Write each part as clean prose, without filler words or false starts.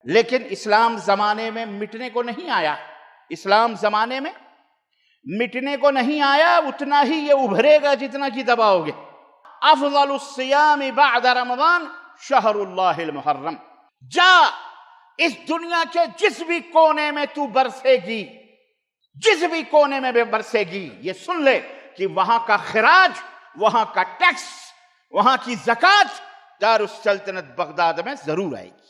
لیکن اسلام زمانے میں مٹنے کو نہیں آیا، اسلام زمانے میں مٹنے کو نہیں آیا، اتنا ہی یہ ابھرے گا جتنا کہ دباؤ گے۔ افضل الصیام بعد رمضان شہر اللہ المحرم۔ جا اس دنیا کے جس بھی کونے میں تو برسے گی، جس بھی کونے میں برسے گی، یہ سن لے کہ وہاں کا خراج، وہاں کا ٹیکس، وہاں کی زکوٰۃ دارالسلطنت بغداد میں ضرور آئے گی۔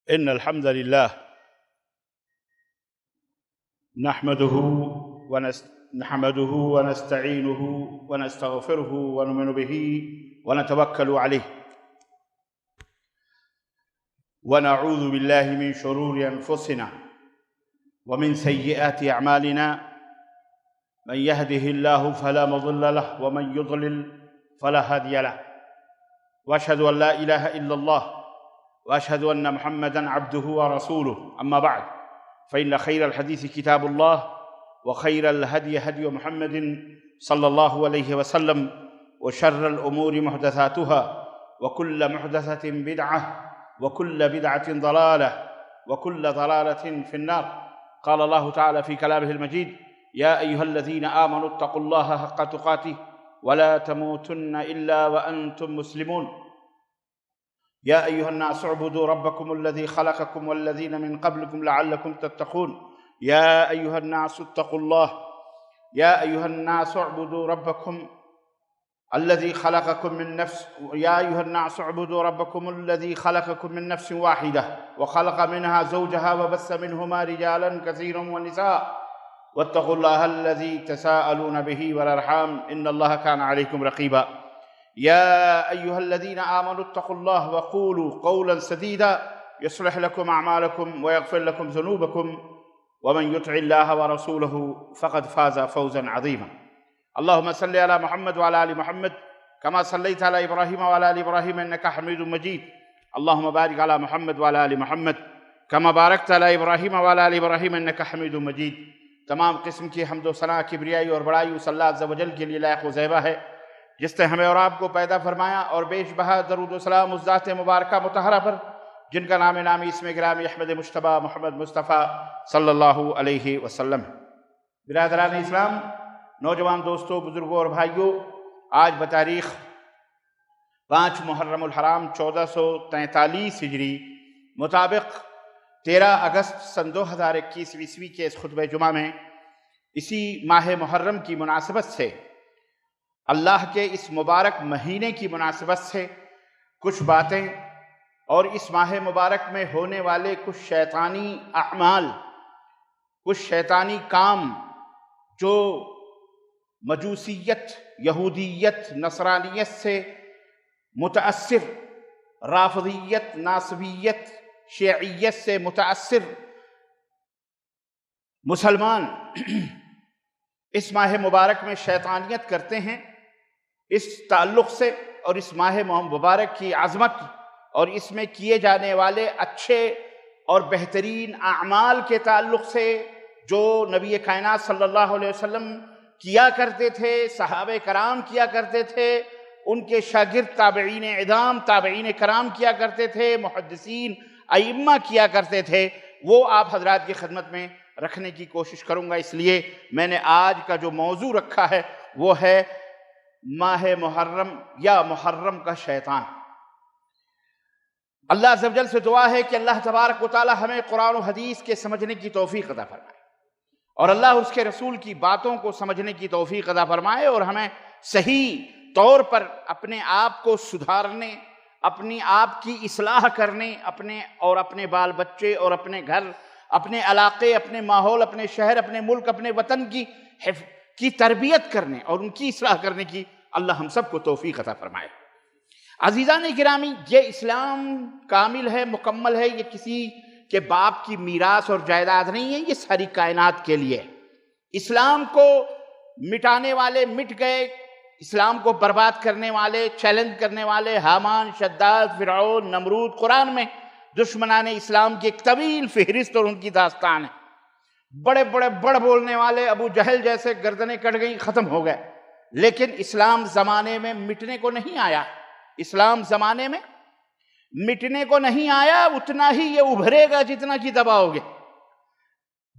ان الحمد للہ نحمده ونستعینه ونستغفره ونؤمن به ونتوکل علیہ ونعوذ باللہ من شرور انفسنا ومن سیئات اعمالنا من يهده الله فلا مضل له ومن يضلل فلا هادي له واشهد ان لا اله الا الله واشهد ان محمدا عبده ورسوله اما بعد فان خير الحديث كتاب الله وخير الهدي هدي محمد صلى الله عليه وسلم وشر الامور محدثاتها وكل محدثة بدعة وكل بدعة ضلالة وكل ضلالة في النار. قال الله تعالى في كلامه المجيد: يا أيها الذين آمنوا اتقوا الله حق تقاته ولا تموتن إلا وأنتم مسلمون. يا أيها الناس اعبدوا ربكم الذي خلقكم والذين من قبلكم لعلكم تتقون. يا أيها الناس اتقوا الله. يا أيها الناس اعبدوا ربكم الذي خلقكم من نفس يا أيها الناس اعبدوا ربكم الذي خلقكم من نفس واحدة وخلق منها زوجها وبث منهما رجالا كثيرا ونساء واتقوا الله الذي تساءلون به والأرحام إن الله كان عليكم رقيبا. يا أيها الذين آمنوا اتقوا الله وقولوا قولا سديدا يصلح لكم أعمالكم ويغفر لكم ذنوبكم ومن يطع الله ورسوله فقد فاز فوزا عظيما. اللهم صل على محمد وعلى آل محمد كما صليت على إبراهيم وعلى آل إبراهيم إنك حميد مجيد. اللهم بارك على محمد وعلى آل محمد كما باركت على إبراهيم وعلى آل إبراهيم إنك حميد مجيد. تمام قسم کی حمد و ثنا، کبریائی اور بڑائی اس اللہ عز و جل کے لیے لائق و زیبہ ہے جس نے ہمیں اور آپ کو پیدا فرمایا، اور بیش بہا درود و سلام اس ذات مبارکہ مطہرہ پر جن کا نام نامی اسم گرامی احمد مجتبیٰ محمد مصطفیٰ صلی اللہ علیہ وسلم. برادران اسلام، نوجوان دوستوں، بزرگوں اور بھائیوں، آج بتاریخ 5 محرم الحرام 1443 ہجری مطابق 13 اگست سن 2021 عیسوی کے اس خطبہ جمعہ میں اسی ماہ محرم کی مناسبت سے، اللہ کے اس مبارک مہینے کی مناسبت سے کچھ باتیں اور اس ماہ مبارک میں ہونے والے کچھ شیطانی اعمال، کچھ شیطانی کام جو مجوسیت، یہودیت، نصرانیت سے متاثر، رافضیت، ناصبیت، شیعیت سے متاثر مسلمان اس ماہ مبارک میں شیطانیت کرتے ہیں، اس تعلق سے اور اس ماہ مبارک کی عظمت اور اس میں کیے جانے والے اچھے اور بہترین اعمال کے تعلق سے جو نبی کائنات صلی اللہ علیہ وسلم کیا کرتے تھے، صحابہ کرام کیا کرتے تھے، ان کے شاگرد تابعین اعظام، تابعین کرام کیا کرتے تھے، محدثین ائمہ کیا کرتے تھے، وہ آپ حضرات کی خدمت میں رکھنے کی کوشش کروں گا. اس لیے میں نے آج کا جو موضوع رکھا ہے وہ ہے ماہ محرم یا محرم کا شیطان. اللہ عز و جل سے دعا ہے کہ اللہ تبارک و تعالی ہمیں قرآن و حدیث کے سمجھنے کی توفیق عطا فرمائے، اور اللہ اس کے رسول کی باتوں کو سمجھنے کی توفیق عطا فرمائے، اور ہمیں صحیح طور پر اپنے آپ کو سدھارنے، اپنی آپ کی اصلاح کرنے، اپنے بال بچے اور اپنے گھر، اپنے علاقے، اپنے ماحول، اپنے شہر، اپنے ملک، اپنے وطن کی تربیت کرنے اور ان کی اصلاح کرنے کی اللہ ہم سب کو توفیق عطا فرمائے. عزیزان گرامی، یہ اسلام کامل ہے، مکمل ہے، یہ کسی کے باپ کی میراث اور جائیداد نہیں ہے، یہ ساری کائنات کے لیے. اسلام کو مٹانے والے مٹ گئے، اسلام کو برباد کرنے والے، چیلنج کرنے والے حامان، شداد، فرعون، نمرود قرآن میں دشمنان اسلام کی ایک طویل فہرست اور ان کی داستان ہے. بڑے بڑے بڑ بولنے والے ابو جہل جیسے گردنیں کٹ گئیں، ختم ہو گئے. لیکن اسلام زمانے میں مٹنے کو نہیں آیا. اسلام زمانے میں مٹنے کو نہیں آیا، اتنا ہی یہ ابھرے گا جتنا کہ دباؤ گے.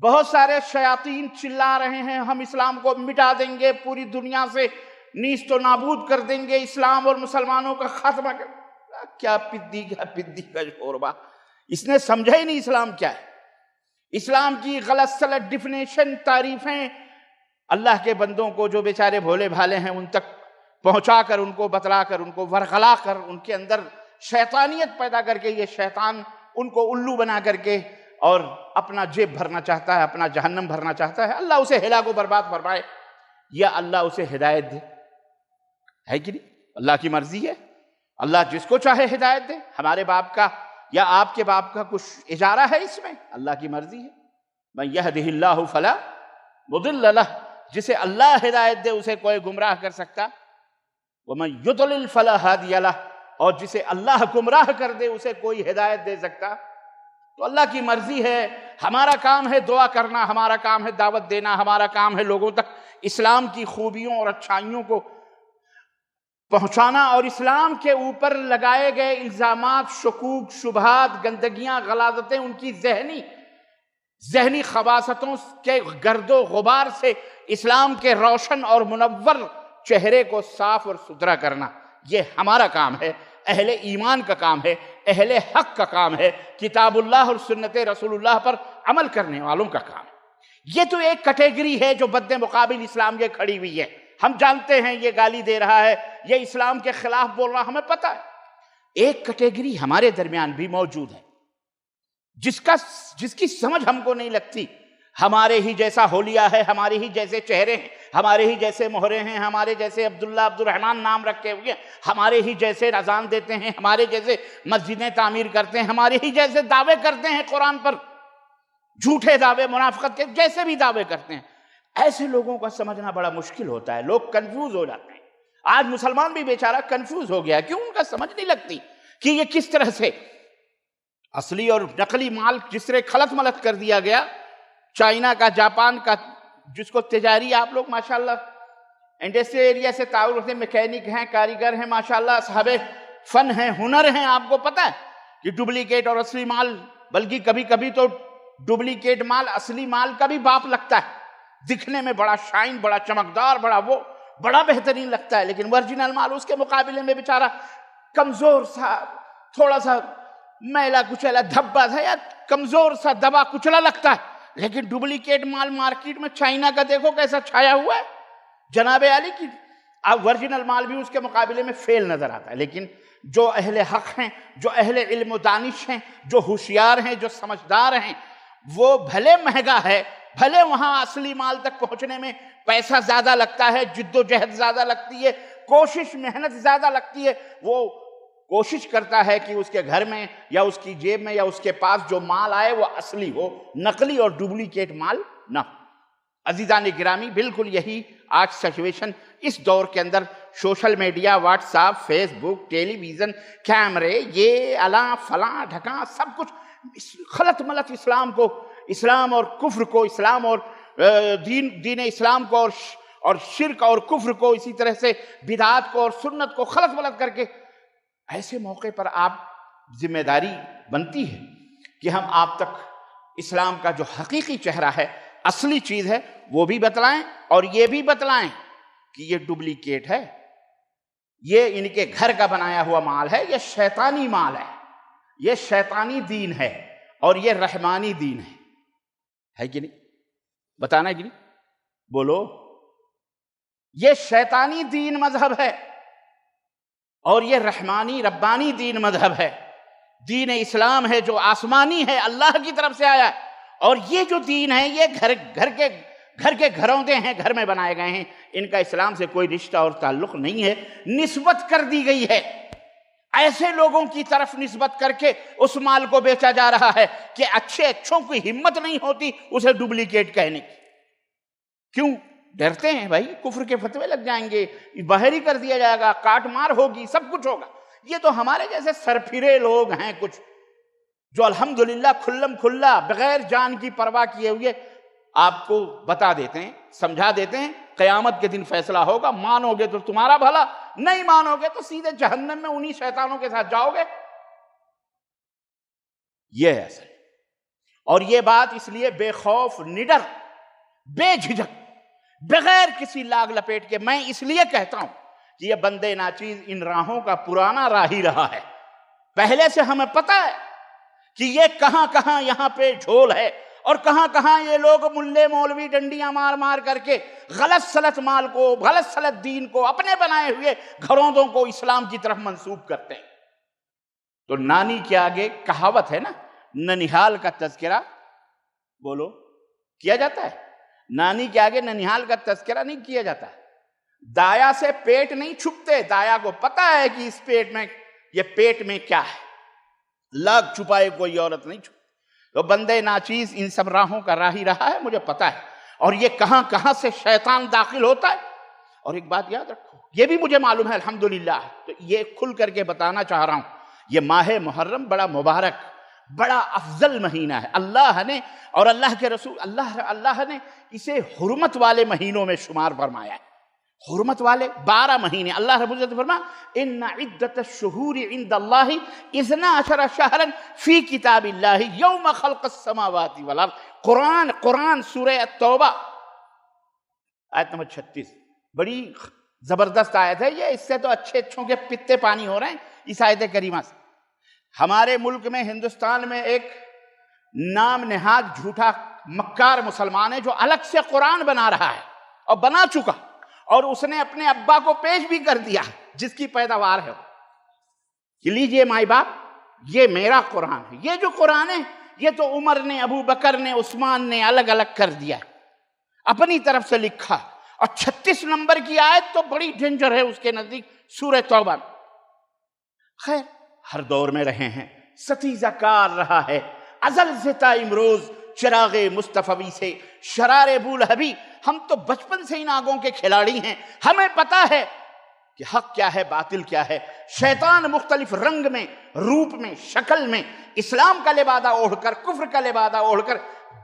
بہت سارے شیاطین چلا رہے ہیں ہم اسلام کو مٹا دیں گے، پوری دنیا سے نیست و نابود کر دیں گے، اسلام اور مسلمانوں کا خاتمہ کر. کیا پدی کا شوربہ. اس نے سمجھا ہی نہیں اسلام کیا ہے. اسلام کی غلط سلط ڈیفینیشن، تعریفیں اللہ کے بندوں کو جو بیچارے بھولے بھالے ہیں ان تک پہنچا کر، ان کو بتلا کر، ان کو ورغلا کر، ان کے اندر شیطانیت پیدا کر کے یہ شیطان ان کو الو بنا کر کے اور اپنا جیب بھرنا چاہتا ہے، اپنا جہنم بھرنا چاہتا ہے. اللہ اسے ہلاک و برباد فرمائے یا اللہ اسے ہدایت دے. ہے کہ نہیں؟ اللہ کی مرضی ہے. اللہ جس کو چاہے ہدایت دے. ہمارے باپ کا یا آپ کے باپ کا کچھ اجارہ ہے اس میں؟ اللہ کی مرضی ہے. من یہدہ اللہ فلا مضل لہ، جسے اللہ ہدایت دے اسے کوئی گمراہ کر سکتا. ومن یضلل فلا ہادی لہ، اور جسے اللہ گمراہ کر دے اسے کوئی ہدایت دے سکتا. تو اللہ کی مرضی ہے. ہمارا کام ہے دعا کرنا، ہمارا کام ہے دعوت دینا، ہمارا کام ہے لوگوں تک اسلام کی خوبیوں اور اچھائیوں کو پہنچانا، اور اسلام کے اوپر لگائے گئے الزامات، شکوک، شبہات، گندگیاں، غلاظتیں، ان کی ذہنی خباثتوں کے گرد و غبار سے اسلام کے روشن اور منور چہرے کو صاف اور ستھرا کرنا. یہ ہمارا کام ہے، اہل ایمان کا کام ہے، اہل حق کا کام ہے، کتاب اللہ اور سنت رسول اللہ پر عمل کرنے والوں کا کام ہے. یہ تو ایک کیٹیگری ہے جو بد مقابل اسلام یہ کھڑی ہوئی ہے. ہم جانتے ہیں یہ گالی دے رہا ہے، یہ اسلام کے خلاف بول رہا، ہمیں پتہ ہے. ایک کیٹیگری ہمارے درمیان بھی موجود ہے جس کی سمجھ ہم کو نہیں لگتی. ہمارے ہی جیسا حولیہ ہے، ہمارے ہی جیسے چہرے ہیں، ہمارے ہی جیسے مہرے ہیں، ہمارے جیسے عبداللہ عبد الرحمن نام رکھے ہوئے ہیں، ہمارے ہی جیسے اذان دیتے ہیں، ہمارے جیسے مسجدیں تعمیر کرتے ہیں، ہمارے ہی جیسے دعوے کرتے ہیں قرآن پر، جھوٹے دعوے، منافقت کے جیسے بھی دعوے کرتے ہیں. ایسے لوگوں کا سمجھنا بڑا مشکل ہوتا ہے. لوگ کنفیوز ہو جاتے ہیں. آج مسلمان بھی بیچارہ کنفیوز ہو گیا. کیوں؟ ان کا سمجھ نہیں لگتی کہ یہ کس طرح سے اصلی اور نقلی مال جس طرح خلط ملط کر دیا گیا. چائنا کا، جاپان کا، جس کو تجاری آپ لوگ ماشاءاللہ انڈسٹری ایریا سے تعلق رکھتے ہیں، میکینک ہیں، کاریگر ہیں، ماشاءاللہ صاحب فن ہیں، ہنر ہیں. آپ کو پتہ ہے کہ ڈپلیکیٹ اور اصلی مال، بلکہ کبھی کبھی تو ڈپلیکیٹ مال اصلی مال کا بھی باپ لگتا ہے. دکھنے میں بڑا شائن، بڑا چمکدار، بڑا بہترین لگتا ہے، لیکن ورجنل مال اس کے مقابلے میں بیچارہ کمزور سا، تھوڑا سا میلا کچلا دھبا تھا یا کمزور سا دبا کچلا لگتا ہے. لیکن ڈپلیکیٹ مال مارکیٹ میں چائنا کا دیکھو کیسا چھایا ہوا ہے جناب علی کی. اب ورجنل مال بھی اس کے مقابلے میں فیل نظر آتا ہے. لیکن جو اہل حق ہیں، جو اہل علم و دانش ہیں، جو ہوشیار ہیں، جو سمجھدار ہیں، وہ بھلے مہنگا ہے، بھلے وہاں اصلی مال تک پہنچنے میں پیسہ زیادہ لگتا ہے، جد و جہد زیادہ لگتی ہے، کوشش محنت زیادہ لگتی ہے، وہ کوشش کرتا ہے کہ اس کے گھر میں یا اس کی جیب میں یا اس کے پاس جو مال آئے وہ اصلی ہو، نقلی اور ڈپلیکیٹ مال نہ ہو. عزیزان گرامی، بالکل یہی آج سچویشن اس دور کے اندر social media, WhatsApp, Facebook, television, کیمرے، یہ الاں فلاں ڈھکاں سب کچھ خلط ملط اسلام اور کفر کو، اسلام اور دین اسلام کو اور شرک اور کفر کو، اسی طرح سے بدعات کو اور سنت کو خلط ملط کر کے. ایسے موقع پر آپ ذمہ داری بنتی ہے کہ ہم آپ تک اسلام کا جو حقیقی چہرہ ہے، اصلی چیز ہے، وہ بھی بتلائیں، اور یہ بھی بتلائیں کہ یہ ڈپلیکیٹ ہے، یہ ان کے گھر کا بنایا ہوا مال ہے، یہ شیطانی مال ہے، یہ شیطانی دین ہے، اور یہ رحمانی دین ہے کہ نہیں؟ بتانا ہے کہ نہیں؟ بولو. یہ شیطانی دین مذہب ہے اور یہ رحمانی ربانی دین مذہب ہے. دین اسلام ہے جو آسمانی ہے، اللہ کی طرف سے آیا ہے، اور یہ جو دین ہے یہ گھر کے گھروندے ہیں، گھر میں بنائے گئے ہیں. ان کا اسلام سے کوئی رشتہ اور تعلق نہیں ہے، نسبت کر دی گئی ہے. ایسے لوگوں کی طرف نسبت کر کے اس مال کو بیچا جا رہا ہے کہ اچھوں کی ہمت نہیں ہوتی اسے ڈپلیکیٹ کہنے کی. کیوں؟ ڈرتے ہیں بھائی کفر کے فتوے لگ جائیں گے، باہر ہی کر دیا جائے گا، کاٹ مار ہوگی، سب کچھ ہوگا. یہ تو ہمارے جیسے سرپھرے لوگ ہیں کچھ جو الحمدللہ کھلم کھلا بغیر جان کی پرواہ کیے ہوئے آپ کو بتا دیتے ہیں، سمجھا دیتے ہیں قیامت کے دن فیصلہ ہوگا، مانو گے تو تمہارا بھلا، نہیں مانو گے تو سیدھے جہنم میں انہی شیطانوں کے ساتھ جاؤ گے۔ یہ ہے اصل۔ اور یہ بات اس لیے بے خوف نڈر بے جھجک بغیر کسی لاگ لپیٹ کے میں اس لیے کہتا ہوں کہ یہ بندے ناچیز ان راہوں کا پرانا راہی رہا ہے، پہلے سے ہمیں پتہ ہے کہ یہ کہاں کہاں یہاں پہ جھول ہے، اور کہاں کہاں یہ لوگ ملے مولوی ڈنڈیاں مار مار کر کے غلط سلط مال کو، غلط سلط دین کو، اپنے بنائے ہوئے گھروندوں کو اسلام کی طرف منسوب کرتے ہیں۔ تو نانی کے آگے کہاوت ہے نا، ننیحال کا تذکرہ بولو کیا جاتا ہے، نانی کے آگے ننیحال کا تذکرہ نہیں کیا جاتا۔ دایا سے پیٹ نہیں چھپتے، دایا کو پتا ہے کہ اس پیٹ میں، یہ پیٹ میں کیا ہے، لاگ چھپائے کوئی عورت نہیں چھپتی۔ تو بندے ناچیز ان سب راہوں کا راہی رہا ہے، مجھے پتا ہے، اور یہ کہاں کہاں سے شیطان داخل ہوتا ہے۔ اور ایک بات یاد رکھو، یہ بھی مجھے معلوم ہے الحمدللہ، تو یہ کھل کر کے بتانا چاہ رہا ہوں، یہ ماہ محرم بڑا مبارک، بڑا افضل مہینہ ہے۔ اللہ نے اور اللہ کے رسول اللہ نے اسے حرمت والے مہینوں میں شمار فرمایا ہے، حرمت والے 12 مہینے۔ اللہ رب العزت فرما ان عدت الشہور عند اللہ 12 شہرا فی کتاب اللہ یوم خلق السماوات والارض۔ قرآن سورہ التوبہ آیت نمبر 36، بڑی زبردست آیت ہے یہ، اس سے تو اچھوں کے پتے پانی ہو رہے ہیں اس آیت کریمہ سے۔ ہمارے ملک میں، ہندوستان میں، ایک نام نہاد جھوٹا مکار مسلمان ہے جو الگ سے قرآن بنا رہا ہے، اور بنا چکا، اور اس نے اپنے ابا کو پیش بھی کر دیا جس کی پیداوار ہے کہ لیجئے مائی باپ، یہ میرا قرآن ہے۔ یہ جو قرآن ہے یہ تو عمر نے، ابو بکر نے، عثمان نے الگ الگ کر دیا ہے، اپنی طرف سے لکھا۔ اور 36 نمبر کی آیت تو بڑی ڈینجر ہے اس کے نزدیک، سورہ توبہ۔ خیر، ہر دور میں رہے ہیں، ستیزہ کار رہا ہے، ازل سے تا امروز چراغ مصطفی سے شرار بولہبی۔ ہم تو بچپن سے ان آگوں کے کھلاڑی ہیں، ہمیں پتا ہے کہ حق کیا ہے، باطل کیا ہے۔ شیطان مختلف رنگ میں، روپ میں، شکل میں، اسلام کا لبادہ اوڑھ کر، کفر کا لبادہ اوڑھ کر،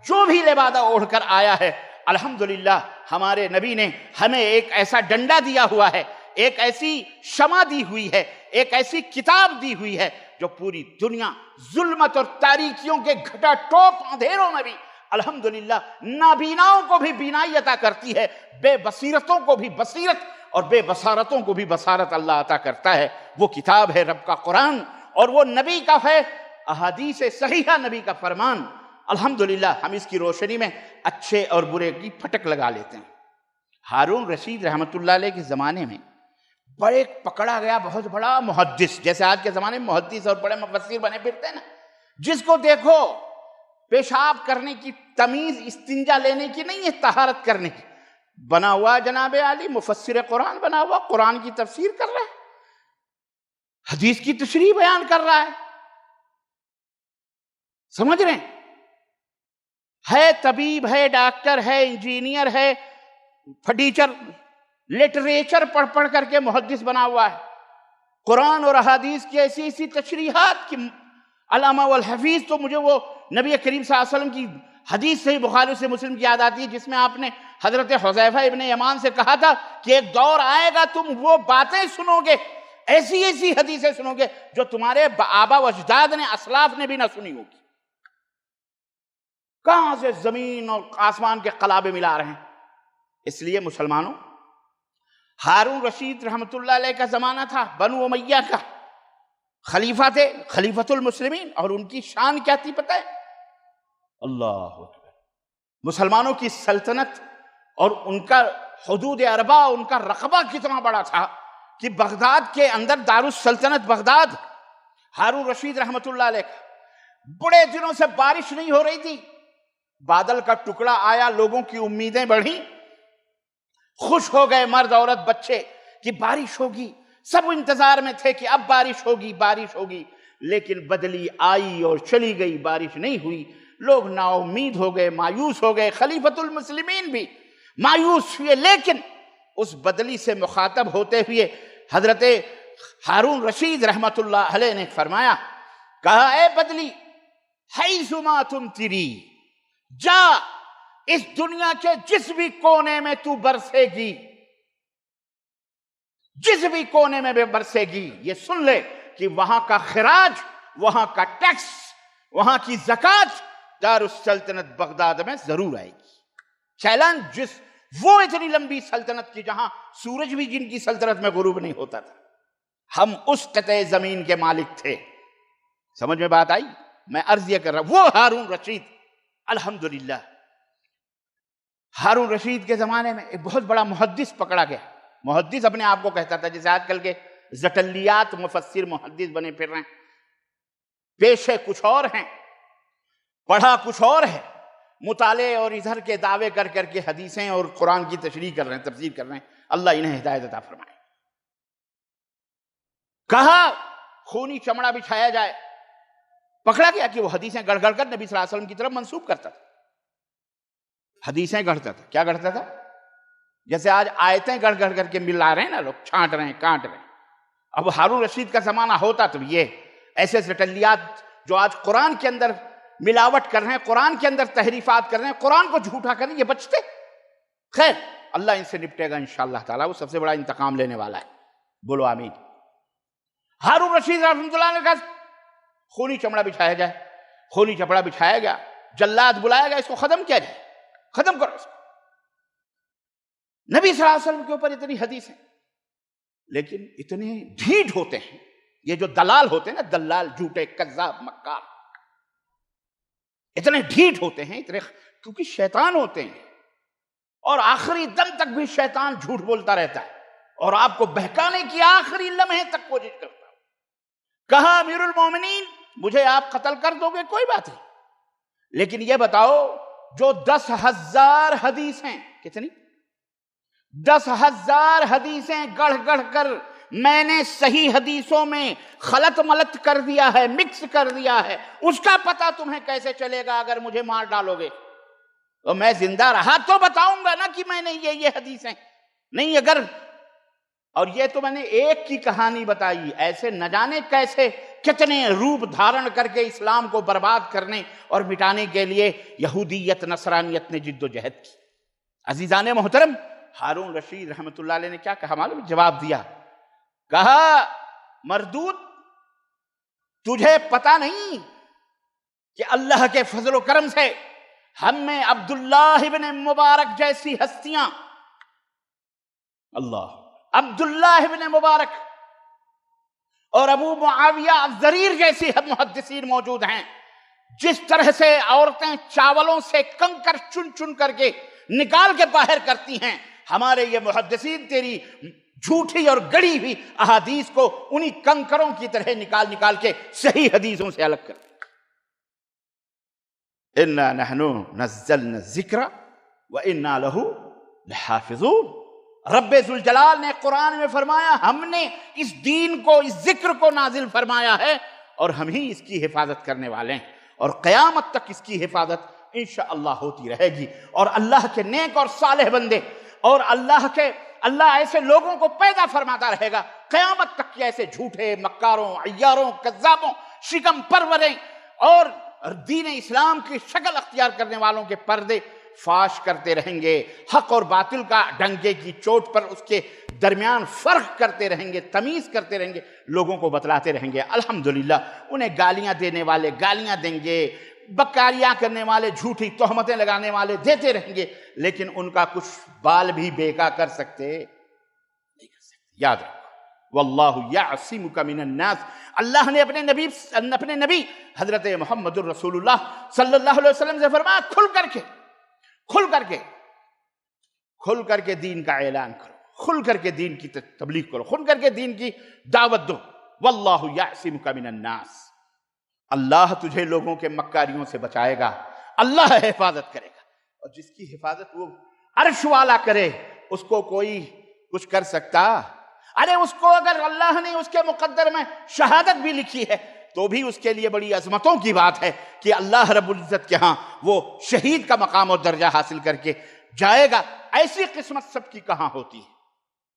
جو بھی لبادہ اوڑھ کر آیا ہے، الحمدللہ ہمارے نبی نے ہمیں ایک ایسا ڈنڈا دیا ہوا ہے، ایک ایسی شمع دی ہوئی ہے، ایک ایسی کتاب دی ہوئی ہے جو پوری دنیا ظلمت اور تاریکیوں کے گھٹا ٹوپ اندھیروں میں بھی الحمدللہ نابیناؤں کو بھی بینائی عطا کرتی ہے، بے بصیرتوں کو بھی بصیرت اور بے بصارتوں کو بھی بصارت اللہ عطا کرتا ہے۔ وہ کتاب ہے رب کا قرآن، اور وہ نبی کا ہے احادیث صحیحہ، نبی کا فرمان۔ الحمدللہ ہم اس کی روشنی میں اچھے اور برے کی پھٹک لگا لیتے ہیں۔ ہارون رشید رحمۃ اللہ علیہ کے زمانے میں بڑے پکڑا گیا بہت بڑا محدث، جیسے آج کے زمانے میں محدث اور بڑے مفسر بنے پھرتے ہیں نا، جس کو دیکھو پیشاب کرنے کی تمیز استنجا لینے کی نہیں ہے، طہارت کرنے کی، بنا ہوا جناب عالی مفسر قرآن بنا ہوا، قرآن کی تفسیر کر رہا ہے، حدیث کی تشریح بیان کر رہا سمجھ رہے ہیں؟ ہے طبیب، ہے ڈاکٹر، ہے انجینئر، ہے ٹیچر، لٹریچر پڑھ پڑھ کر کے محدث بنا ہوا ہے۔ قرآن اور احادیث کی ایسی ایسی تشریحات کی علامہ والحفیظ، تو مجھے وہ نبی کریم صلی اللہ علیہ وسلم کی حدیث صحیح بخاری سے مسلم کی یاد آتی ہے، جس میں آپ نے حضرت حذیفہ ابن یمان سے کہا تھا کہ ایک دور آئے گا تم وہ باتیں سنو گے، ایسی ایسی حدیثیں سنو گے جو تمہارے آبا و اجداد نے، اسلاف نے بھی نہ سنی ہوگی۔ کہاں سے زمین اور آسمان کے قلابے ملا رہے ہیں۔ اس لیے مسلمانوں، ہارون رشید رحمۃ اللہ علیہ کا زمانہ تھا، بنو امیہ کا خلیفہ تھے، خلیفۃ المسلمین، اور ان کی شان کیا تھی پتہ ہے؟ اللہ اکبر، مسلمانوں کی سلطنت اور ان کا حدود اربع، ان کا رقبہ کتنا بڑا تھا کہ بغداد کے اندر دارالسلطنت بغداد، ہارون رشید رحمۃ اللہ علیہ کا، بڑے دنوں سے بارش نہیں ہو رہی تھی، بادل کا ٹکڑا آیا، لوگوں کی امیدیں بڑھیں، خوش ہو گئے مرد عورت بچے کہ بارش ہوگی، سب انتظار میں تھے کہ اب بارش ہوگی بارش ہوگی، لیکن بدلی آئی اور چلی گئی، بارش نہیں ہوئی، لوگ نا امید ہو گئے، مایوس ہو گئے، خلیفۃ المسلمین بھی مایوس ہوئے۔ لیکن اس بدلی سے مخاطب ہوتے ہوئے حضرت ہارون رشید رحمۃ اللہ علیہ نے فرمایا، کہا اے بدلی، حیثما تمطری، جا اس دنیا کے جس بھی کونے میں تو برسے گی، جس بھی کونے میں بھی برسے گی، یہ سن لے کہ وہاں کا خراج، وہاں کا ٹیکس، وہاں کی زکوٰۃ دارالسلطنت بغداد میں ضرور آئے گی۔ چیلنج جس وہ اتنی لمبی سلطنت کی جہاں سورج بھی جن کی سلطنت میں غروب نہیں ہوتا تھا، ہم اس قطع زمین کے مالک تھے۔ سمجھ میں بات آئی؟ میں عرض یہ کر رہا ہوں، وہ ہارون رشید، الحمدللہ ہارون رشید کے زمانے میں ایک بہت بڑا محدث پکڑا گیا۔ محدث اپنے آپ کو کہتا تھا، جیسے آج کل کے زٹلیات مفسر محدث بنے پھر رہے ہیں، پیشے کچھ اور ہیں، پڑھا کچھ اور ہے، مطالعے اور ادھر کے دعوے کر کر کے حدیثیں اور قرآن کی تشریح کر رہے ہیں، تفسیر کر رہے ہیں۔ اللہ انہیں ہدایت عطا فرمائے۔ کہا خونی چمڑا بچھایا جائے، پکڑا گیا کہ وہ حدیثیں گڑھ گڑھ کر نبی صلی اللہ علیہ وسلم کی طرف منسوب کرتا تھا، حدیثیں گڑھتا تھا۔ کیا گڑھتا تھا؟ جیسے آج آیتیں گڑھ گڑھ کر کے ملا رہے ہیں نا لوگ، چھانٹ رہے ہیں، کانٹ رہے ہیں۔ اب ہارون رشید کا زمانہ ہوتا تو یہ ایسے زٹلیات جو آج قرآن کے اندر ملاوٹ کر رہے ہیں، قرآن کے اندر تحریفات کر رہے ہیں، قرآن کو جھوٹا کر رہے ہیں، یہ بچتے؟ خیر، اللہ ان سے نپٹے گا انشاءاللہ تعالیٰ، وہ سب سے بڑا انتقام لینے والا ہے۔ بولو آمین۔ ہارون رشید رحمۃ اللہ نے کہا خونی چمڑا بچھایا جائے، خونی چمڑا بچھایا گیا، جلاد بلایا گیا، اس کو ختم کیا جائے، ختم کرو اس کو۔ نبی صلی اللہ علیہ وسلم کے اوپر اتنی حدیث ہیں، لیکن اتنے ڈھیٹ ہوتے ہیں یہ جو دلال ہوتے ہیں نا، دلال، جھوٹے، کذاب، مکار، اتنے ڈھیٹ ہوتے ہیں، اتنے، کیونکہ شیطان ہوتے ہیں، اور آخری دم تک بھی شیطان جھوٹ بولتا رہتا ہے اور آپ کو بہکانے کی آخری لمحے تک کوشش کرتا ہے۔ کہا امیر المومنین مجھے آپ قتل کر دو گے کوئی بات نہیں، لیکن یہ بتاؤ جو 10,000 حدیثیں، کتنی؟ 10,000 حدیثیں گڑھ گڑھ کر میں نے صحیح حدیثوں میں خلط ملط کر دیا ہے، مکس کر دیا ہے، اس کا پتہ تمہیں کیسے چلے گا اگر مجھے مار ڈالو گے؟ تو میں زندہ رہا تو بتاؤں گا نا کہ میں نے یہ حدیثیں نہیں، اگر، اور یہ تو میں نے ایک کی کہانی بتائی، ایسے نہ جانے کیسے کتنے روپ دھارن کر کے اسلام کو برباد کرنے اور مٹانے کے لیے یہودیت، نصرانیت نے جد و جہد کی۔ عزیزان محترم، ہارون رشید رحمۃ اللہ علیہ نے کیا کہا معلوم؟ جواب دیا، کہا مردود تجھے پتہ نہیں کہ اللہ کے فضل و کرم سے ہم میں عبداللہ ابن مبارک جیسی ہستیاں، اللہ، عبداللہ ابن مبارک اور ابو معاویہ الضریر جیسی محدثین موجود ہیں، جس طرح سے عورتیں چاولوں سے کنکر چن چن کر کے نکال کے باہر کرتی ہیں، ہمارے یہ محدثین تیری جھوٹی اور گڑی ہوئی احادیث کو انہی کنکروں کی طرح نکال نکال کے صحیح حدیثوں سے الگ کرتے ہیں۔ اِنَّا نَحْنُ نَزَّلْنَا الذِّكْرَ وَإِنَّا لَهُ لَحَافِظُونَ۔ رب ذوالجلال نے قرآن میں فرمایا ہم نے اس دین کو، اس ذکر کو نازل فرمایا ہے اور ہم ہی اس کی حفاظت کرنے والے ہیں، اور قیامت تک اس کی حفاظت انشاءاللہ ہوتی رہے گی۔ اور اللہ کے نیک اور صالح بندے اور اللہ ایسے لوگوں کو پیدا فرماتا رہے گا قیامت تک، کہ ایسے جھوٹے، مکاروں، عیاروں، کذابوں، شکم پروریں اور دین اسلام کی شکل اختیار کرنے والوں کے پردے فاش کرتے رہیں گے، حق اور باطل کا ڈنکے کی چوٹ پر اس کے درمیان فرق کرتے رہیں گے، تمیز کرتے رہیں گے، لوگوں کو بتلاتے رہیں گے۔ الحمدللہ انہیں گالیاں دینے والے گالیاں دیں گے، بکاریاں کرنے والے، جھوٹی تہمتیں لگانے والے دیتے رہیں گے، لیکن ان کا کچھ بال بھی بیکا کر سکتے نہیں کر سکتے۔ یاد رکھو، واللہ یعصمک من الناس، اللہ نے اپنے نبی حضرت محمد الرسول اللہ صلی اللہ علیہ وسلم سے فرمایا کھل کر کے دین کا اعلان کرو، کھل کر کے دین کی تبلیغ کرو، کھل کر کے دین کی دعوت دو۔ واللہ یعصمک من الناس، اللہ تجھے لوگوں کے مکاریوں سے بچائے گا، اللہ حفاظت کرے گا، اور جس کی حفاظت وہ عرش والا کرے اس کو کوئی کچھ کر سکتا؟ ارے اس کو اگر اللہ نے اس کے مقدر میں شہادت بھی لکھی ہے تو بھی اس کے لیے بڑی عظمتوں کی بات ہے کہ اللہ رب العزت کے ہاں وہ شہید کا مقام اور درجہ حاصل کر کے جائے گا۔ ایسی قسمت سب کی کہاں ہوتی ہے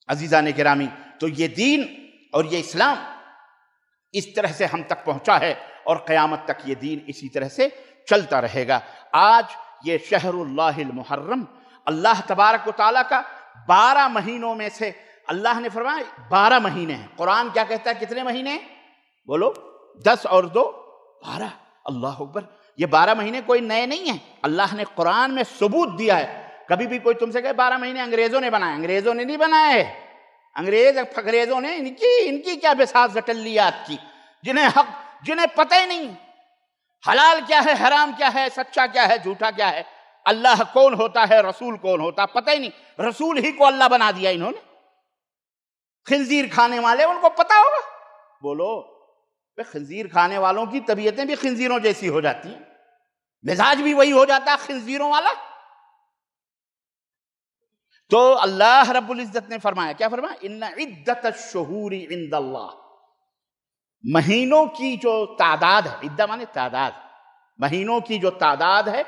عزیزان گرامی؟ تو یہ دین اور یہ اسلام اس طرح سے ہم تک پہنچا ہے اور قیامت تک یہ دین اسی طرح سے چلتا رہے گا۔ آج یہ شہر اللہ المحرم، اللہ تبارک و تعالیٰ کا 12 مہینوں میں سے اللہ نے فرمایا 12 مہینے ہیں۔ قرآن کیا کہتا ہے کتنے مہینے ہیں؟ بولو 10 اور 2 12۔ اللہ اکبر، یہ 12 مہینے کوئی نئے نہیں ہیں، اللہ نے قرآن میں ثبوت دیا ہے۔ کبھی بھی کوئی تم سے کہے 12 مہینے انگریزوں نے بنائے، انگریزوں نے نہیں بنائے، انگریزوں نے ان کی کیا بساط زٹلیات کی، جنہیں پتہ ہی نہیں حلال کیا ہے، حرام کیا ہے، سچا کیا ہے، جھوٹا کیا ہے، اللہ کون ہوتا ہے، رسول کون ہوتا، پتہ ہی نہیں۔ رسول ہی کو اللہ بنا دیا انہوں نے۔ خنزیر کھانے والے ان کو پتہ ہوگا؟ بولو، خنزیر کھانے والوں کی طبیعتیں بھی خنزیروں جیسی ہو جاتی ہیں، مزاج بھی وہی ہو جاتا ہے خنزیروں والا۔ تو اللہ رب العزت نے فرمایا، کیا فرمایا؟ ان عدت الشہور عند اللہ، مہینوں کی جو تعداد ہے، عدہ مانے تعداد، مہینوں کی جو تعداد ہے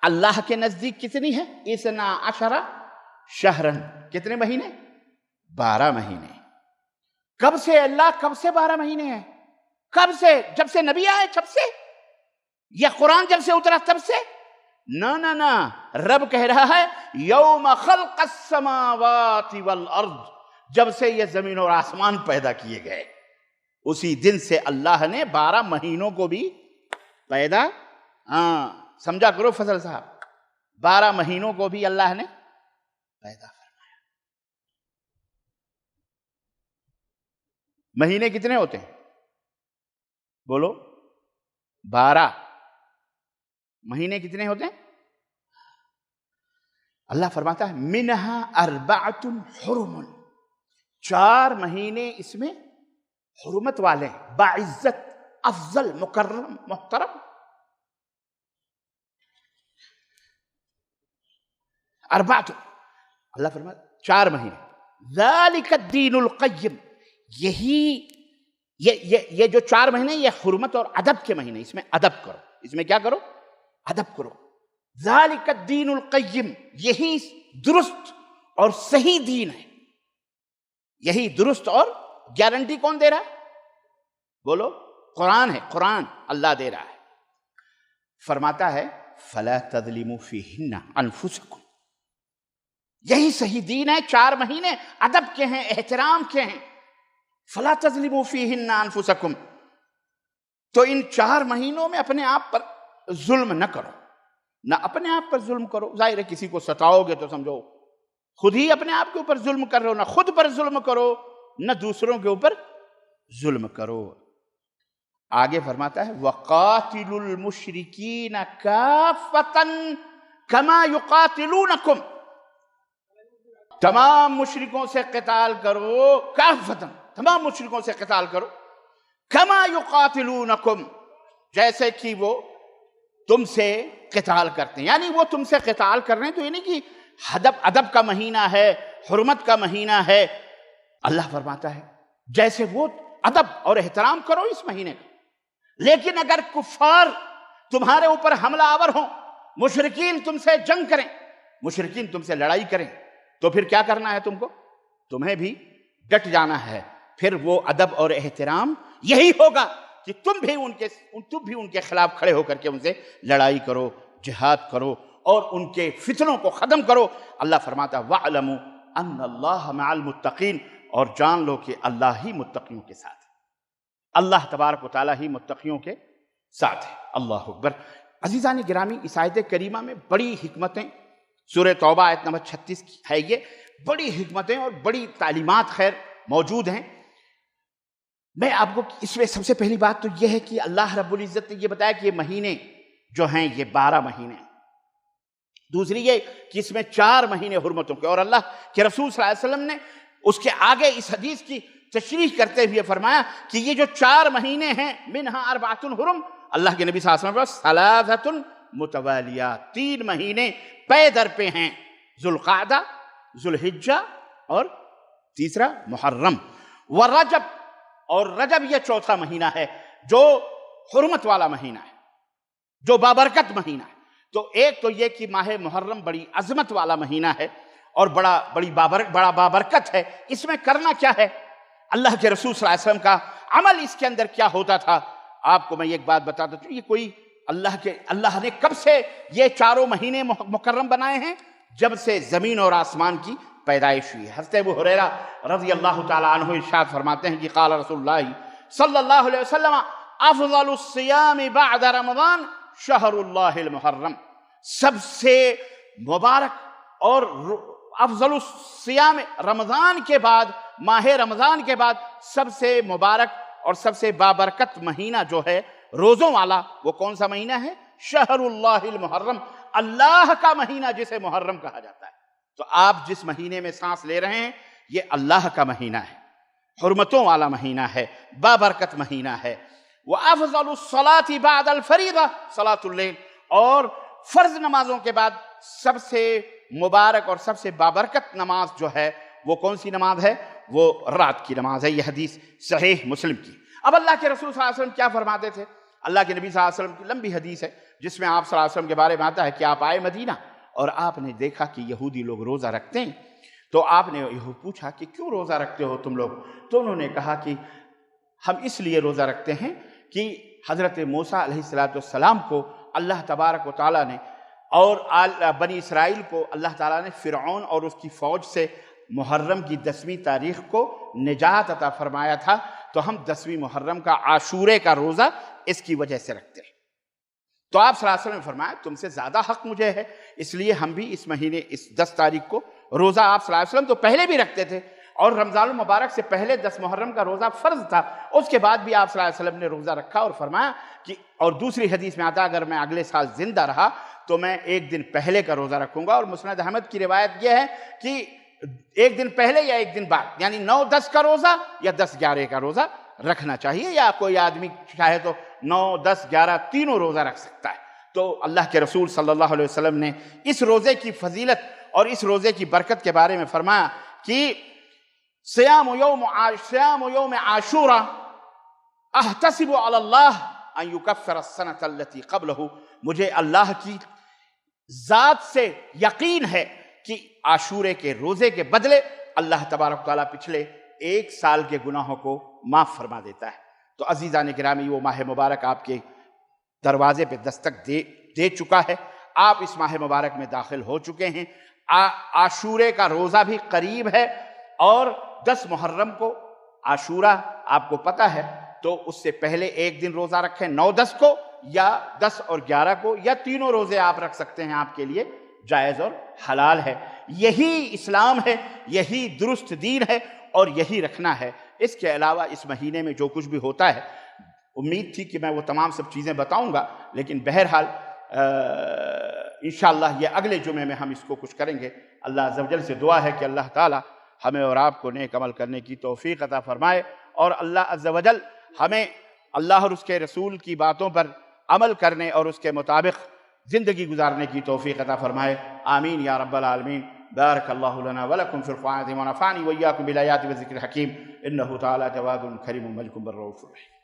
اللہ کے نزدیک کتنی ہے؟ 12 شہرن، کتنے مہینے؟ 12 مہینے۔ کب سے اللہ، کب سے 12 مہینے ہیں؟ کب سے؟ جب سے نبی آئے جب سے؟ یا قرآن جب سے اترا تب سے؟ نہ، رب کہہ رہا ہے یوم خلق السماوات والارض، جب سے یہ زمین اور آسمان پیدا کیے گئے اسی دن سے اللہ نے 12 مہینوں کو بھی پیدا، سمجھا کرو فضل صاحب، 12 مہینوں کو بھی اللہ نے پیدا فرمایا۔ مہینے کتنے ہوتے ہیں؟ بولو 12 مہینے کتنے ہوتے ہیں؟ اللہ فرماتا ہے منہا 4 حرم، 4 مہینے اس میں حرمت والے ہیں، باعزت، افضل، مکرم، محترم۔ 4 اللہ فرماتا 4 مہینے، ذالک الدین القیم، یہ جو 4 مہینے یہ حرمت اور ادب کے مہینے، اس میں ادب کرو، اس میں کیا کرو؟ ادب کرو۔ ذالک الدین القیم، یہی درست اور صحیح دین ہے، یہی درست، اور گارنٹی کون دے رہا ہے؟ بولو، قرآن ہے، قرآن اللہ دے رہا ہے۔ فرماتا ہے فلا تظلموا فیہن انفسکم، یہی صحیح دین ہے، 4 مہینے ادب کے ہیں، احترام کے ہیں۔ فلا تظلموا فیہن انفسکم، تو ان 4 مہینوں میں اپنے آپ پر ظلم نہ کرو، نہ اپنے آپ پر ظلم کرو۔ ظاہر ہے کسی کو ستاؤ گے تو سمجھو خود ہی اپنے آپ کے اوپر ظلم کر رہے ہو، نہ خود پر ظلم کرو نہ دوسروں کے اوپر ظلم کرو۔ آگے فرماتا ہے وَقَاتِلُوا الْمُشْرِكِينَ كَافَّةً كَمَا يُقَاتِلُونَكُمْ، تمام مشرکوں سے قتال کرو، کافۃً، تمام مشرکوں سے قتال کرو، كَمَا يُقَاتِلُونَكُمْ، جیسے کہ وہ تم سے قتال کرتے ہیں، یعنی وہ تم سے قتال کر رہے ہیں تو یہ نہیں کہ ادب کا مہینہ ہے، حرمت کا مہینہ ہے۔ اللہ فرماتا ہے جیسے وہ ادب اور احترام کرو اس مہینے کا، لیکن اگر کفار تمہارے اوپر حملہ آور ہوں، مشرکین تم سے جنگ کریں، مشرکین تم سے لڑائی کریں، تو پھر کیا کرنا ہے تم کو؟ تمہیں بھی ڈٹ جانا ہے۔ پھر وہ ادب اور احترام یہی ہوگا کہ تم بھی ان کے خلاف کھڑے ہو کر کے ان سے لڑائی کرو، جہاد کرو اور ان کے فتنوں کو ختم کرو۔ اللہ فرماتا وَاعْلَمُوا أَنَّ اللَّهَ مَعَ الْمُتَّقِينَ، اور جان لو کہ اللہ ہی متقیوں کے ساتھ ہے، اللہ تبارک و تعالیٰ ہی متقیوں کے ساتھ ہے۔ اللہ اکبر۔ عزیزان گرامی، اس آیت کریمہ میں بڑی حکمتیں، سورہ توبہ آیت نمبر 36 ہے، یہ بڑی حکمتیں اور بڑی تعلیمات خیر موجود ہیں۔ میں آپ کو اس میں سب سے پہلی بات تو یہ ہے کہ اللہ رب العزت نے یہ بتایا کہ یہ مہینے جو ہیں یہ 12 مہینے ہیں۔ دوسری یہ کہ اس میں 4 مہینے حرمتوں کے، اور اللہ کے رسول صلی اللہ علیہ وسلم نے اس کے آگے اس حدیث کی تشریح کرتے ہوئے فرمایا کہ یہ جو 4 مہینے ہیں منہا 4 حرم، اللہ کے نبی صلی اللہ علیہ وسلم ثلاثۃ متوالیات، 3 مہینے پے در پہ ہیں، ذوالقعدہ، ذوالحجہ اور تیسرا محرم، ورجب، اور رجب یہ 4تھا مہینہ ہے جو حرمت والا مہینہ ہے، جو بابرکت مہینہ ہے۔ تو ایک تو یہ کہ ماہ محرم بڑی عظمت والا مہینہ ہے اور بڑا بابرکت ہے۔ اس میں کرنا کیا ہے؟ اللہ کے رسول صلی اللہ علیہ وسلم کا عمل اس کے اندر کیا ہوتا تھا؟ آپ کو میں ایک بات بتاتا ہوں، یہ کوئی اللہ نے کب سے یہ چاروں مہینے مکرم بنائے ہیں؟ جب سے زمین اور آسمان کی پیدائش ہوئی ہے۔ حضرت ابو ہریرہ رضی اللہ تعالیٰ عنہ ارشاد فرماتے ہیں کہ قال رسول اللہ صلی اللہ علیہ وسلم افضل الصیام بعد رمضان شہر اللہ المحرم، سب سے مبارک اور افضل الصیام، رمضان کے بعد، ماہ رمضان کے بعد سب سے مبارک اور سب سے بابرکت مہینہ جو ہے روزوں والا، وہ کون سا مہینہ ہے؟ شہر اللہ المحرم، اللہ کا مہینہ جسے محرم کہا جاتا ہے۔ تو آپ جس مہینے میں سانس لے رہے ہیں یہ اللہ کا مہینہ ہے، حرمتوں والا مہینہ ہے، بابرکت مہینہ ہے۔ وَأَفْضَلُ الصَّلَاةِ بَعْدَ الْفَرِيضَةِ صلاۃ اللیل، اور فرض نمازوں کے بعد سب سے مبارک اور سب سے بابرکت نماز جو ہے وہ کون سی نماز ہے؟ وہ رات کی نماز ہے۔ یہ حدیث صحیح مسلم کی۔ اب اللہ کے رسول صلی اللہ علیہ وسلم کیا فرماتے تھے؟ اللہ کے نبی صلی اللہ علیہ وسلم کی لمبی حدیث ہے جس میں آپ صلی اللہ علیہ وسلم کے بارے میں آتا ہے کہ آپ آئے مدینہ اور آپ نے دیکھا کہ یہودی لوگ روزہ رکھتے ہیں، تو آپ نے پوچھا کہ کیوں روزہ رکھتے ہو تم لوگ؟ تو انہوں نے کہا کہ ہم اس لیے روزہ رکھتے ہیں کہ حضرت موسیٰ علیہ السلام کو اللہ تبارک و تعالیٰ نے اور بنی اسرائیل کو اللہ تعالیٰ نے فرعون اور اس کی فوج سے محرم کی 10ویں تاریخ کو نجات عطا فرمایا تھا، تو ہم 10ویں محرم کا عاشورے کا روزہ اس کی وجہ سے رکھتے ہیں۔ تو آپ صلی اللہ علیہ وسلم نے فرمایا تم سے زیادہ حق مجھے ہے، اس لیے ہم بھی اس مہینے اس 10 تاریخ کو روزہ، آپ صلی اللہ علیہ وسلم تو پہلے بھی رکھتے تھے اور رمضان المبارک سے پہلے 10 محرم کا روزہ فرض تھا، اس کے بعد بھی آپ صلی اللہ علیہ وسلم نے روزہ رکھا اور فرمایا کہ، اور دوسری حدیث میں آتا اگر میں اگلے سال زندہ رہا تو میں ایک دن پہلے کا روزہ رکھوں گا، اور مسند احمد کی روایت یہ ہے کہ ایک دن پہلے یا ایک دن بعد، یعنی 9-10 کا روزہ یا 10-11 کا روزہ رکھنا چاہیے، یا کوئی آدمی چاہے تو 9-10-11 تینوں روزہ رکھ سکتا ہے۔ تو اللہ کے رسول صلی اللہ علیہ وسلم نے اس روزے کی فضیلت اور اس روزے کی برکت کے بارے میں فرمایا کہ صیام یوم عاشورہ احتسب علی اللہ ان یکفر السنۃ التي قبلہ، مجھے اللہ کی ذات سے یقین ہے کہ عاشورے کے روزے کے بدلے اللہ تبارک تعالیٰ پچھلے 1 سال کے گناہوں کو معاف فرما دیتا ہے۔ تو عزیزان گرامی، وہ ماہ مبارک آپ کے دروازے پہ دستک دے چکا ہے، آپ اس ماہ مبارک میں داخل ہو چکے ہیں۔ عاشورے کا روزہ بھی قریب ہے، اور 10 محرم کو عاشورہ آپ کو پتہ ہے، تو اس سے پہلے ایک دن روزہ رکھیں 9-10 کو، یا 10 اور 11 کو، یا تینوں روزے آپ رکھ سکتے ہیں، آپ کے لیے جائز اور حلال ہے۔ یہی اسلام ہے، یہی درست دین ہے، اور یہی رکھنا ہے۔ اس کے علاوہ اس مہینے میں جو کچھ بھی ہوتا ہے، امید تھی کہ میں وہ تمام سب چیزیں بتاؤں گا، لیکن بہرحال انشاءاللہ یہ اگلے جمعے میں ہم اس کو کچھ کریں گے۔ اللہ عز و جل سے دعا ہے کہ اللہ تعالی ہمیں اور آپ کو نیک عمل کرنے کی توفیق عطا فرمائے، اور اللہ عز و جل ہمیں اللہ اور اس کے رسول کی باتوں پر عمل کرنے اور اس کے مطابق زندگی گزارنے کی توفیق عطا فرمائے۔ آمین یا رب العالمین۔ بارک اللہ لنا ولکم فی القرآن ونفعنی وإیاکم بالآیات والذکر الحکیم، انہ تعالی جواد کریم ملک بر رؤوف رحیم۔